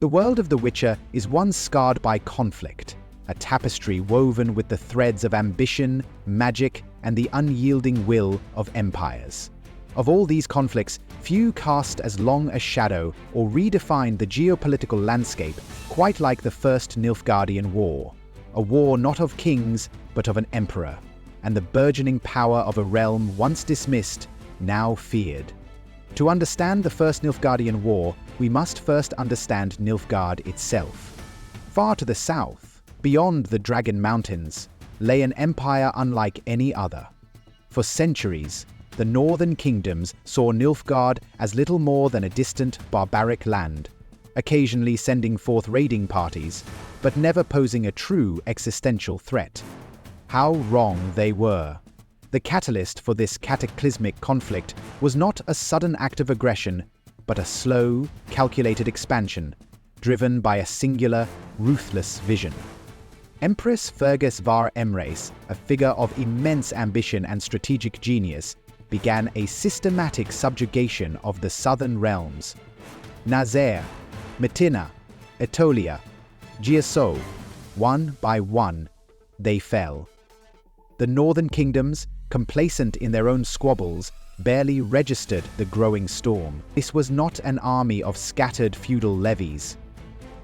The world of The Witcher is one scarred by conflict, a tapestry woven with the threads of ambition, magic, and the unyielding will of empires. Of all these conflicts, few cast as long a shadow or redefine the geopolitical landscape quite like the First Nilfgaardian War, a war not of kings but of an emperor, and the burgeoning power of a realm once dismissed, now feared. To understand the First Nilfgaardian War, we must first understand Nilfgaard itself. Far to the south, beyond the Dragon Mountains, lay an empire unlike any other. For centuries, the northern kingdoms saw Nilfgaard as little more than a distant, barbaric land, occasionally sending forth raiding parties, but never posing a true existential threat. How wrong they were. The catalyst for this cataclysmic conflict was not a sudden act of aggression, but a slow, calculated expansion, driven by a singular, ruthless vision. Empress Fergus var Emreis, a figure of immense ambition and strategic genius, began a systematic subjugation of the southern realms. Nazaire, Metinna, Aetolia, Giasso, one by one, they fell. The northern kingdoms, complacent in their own squabbles, barely registered the growing storm. This was not an army of scattered feudal levies.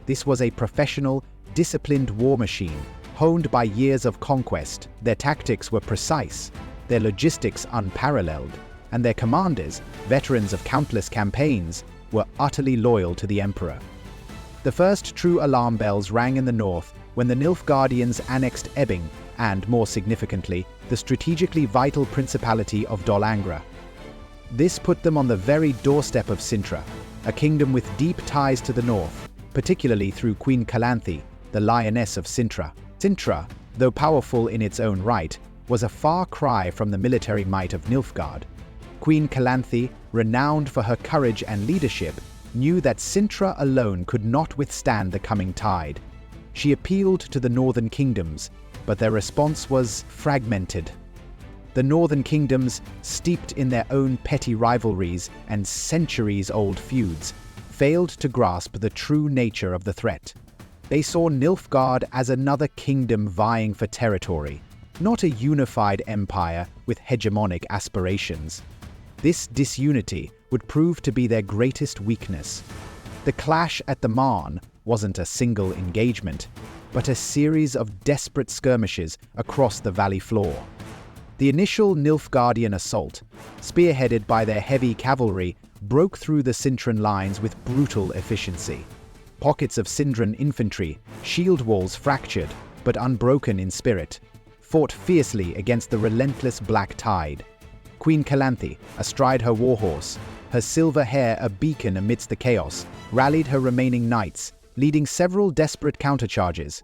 This was a professional, disciplined war machine, honed by years of conquest. Their tactics were precise, their logistics unparalleled, and their commanders, veterans of countless campaigns, were utterly loyal to the emperor. The first true alarm bells rang in the north when the Nilfgaardians annexed Ebbing and, more significantly, the strategically vital Principality of Dol Angra. This put them on the very doorstep of Cintra, a kingdom with deep ties to the north, particularly through Queen Calanthe, the Lioness of Cintra. Cintra, though powerful in its own right, was a far cry from the military might of Nilfgaard. Queen Calanthe, renowned for her courage and leadership, knew that Cintra alone could not withstand the coming tide. She appealed to the northern kingdoms, but their response was fragmented. The northern kingdoms, steeped in their own petty rivalries and centuries-old feuds, failed to grasp the true nature of the threat. They saw Nilfgaard as another kingdom vying for territory, not a unified empire with hegemonic aspirations. This disunity would prove to be their greatest weakness. The clash at the Marne wasn't a single engagement, but a series of desperate skirmishes across the valley floor. The initial Nilfgaardian assault, spearheaded by their heavy cavalry, broke through the Cintran lines with brutal efficiency. Pockets of Cindran infantry, shield walls fractured, but unbroken in spirit, fought fiercely against the relentless black tide. Queen Calanthe, astride her warhorse, her silver hair a beacon amidst the chaos, rallied her remaining knights, leading several desperate countercharges.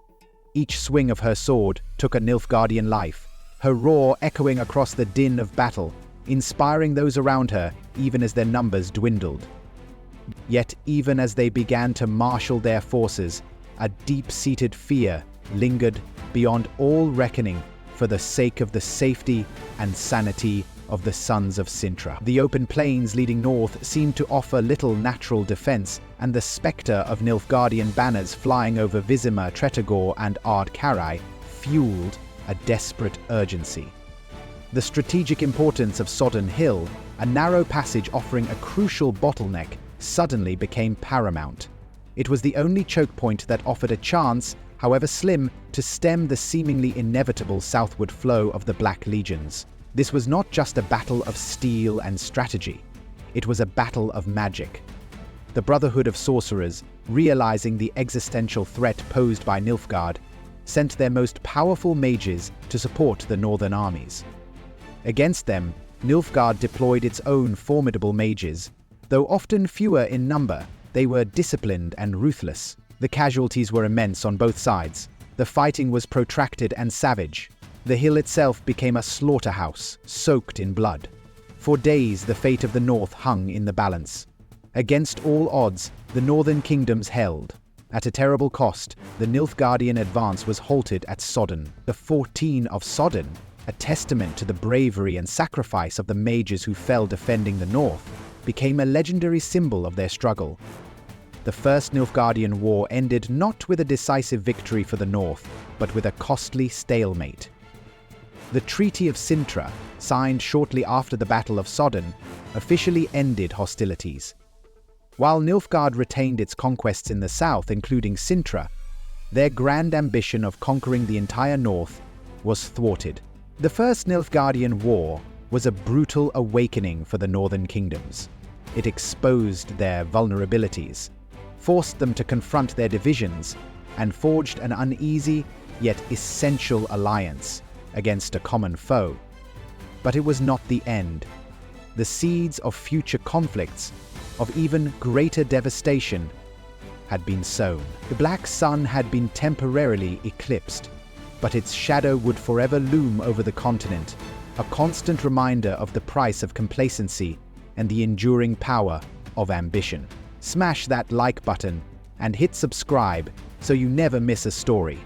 Each swing of her sword took a Nilfgaardian life, her roar echoing across the din of battle, inspiring those around her even as their numbers dwindled. Yet even as they began to marshal their forces, a deep-seated fear lingered beyond all reckoning for the sake of the safety and sanity of the sons of Cintra. The open plains leading north seemed to offer little natural defense, and the spectre of Nilfgaardian banners flying over Vizima, Tretogor, and Ard Karai fueled a desperate urgency. The strategic importance of Sodden Hill, a narrow passage offering a crucial bottleneck, suddenly became paramount. It was the only choke point that offered a chance, however slim, to stem the seemingly inevitable southward flow of the Black Legions. This was not just a battle of steel and strategy. It was a battle of magic. The Brotherhood of Sorcerers, realizing the existential threat posed by Nilfgaard, sent their most powerful mages to support the northern armies. Against them, Nilfgaard deployed its own formidable mages. Though often fewer in number, they were disciplined and ruthless. The casualties were immense on both sides. The fighting was protracted and savage. The hill itself became a slaughterhouse, soaked in blood. For days, the fate of the north hung in the balance. Against all odds, the northern kingdoms held. At a terrible cost, the Nilfgaardian advance was halted at Sodden. The 14 of Sodden, a testament to the bravery and sacrifice of the mages who fell defending the north, became a legendary symbol of their struggle. the First Nilfgaardian War ended not with a decisive victory for the North, but with a costly stalemate. The Treaty of Sintra, signed shortly after the Battle of Soden, officially ended hostilities. While Nilfgaard retained its conquests in the south, including Sintra, their grand ambition of conquering the entire north was thwarted. The First Nilfgaardian War was a brutal awakening for the northern kingdoms. It exposed their vulnerabilities, forced them to confront their divisions, and forged an uneasy yet essential alliance against a common foe. But it was not the end. The seeds of future conflicts, of even greater devastation, had been sown. The black sun had been temporarily eclipsed, but its shadow would forever loom over the continent, a constant reminder of the price of complacency and the enduring power of ambition. Smash that like button and hit subscribe so you never miss a story.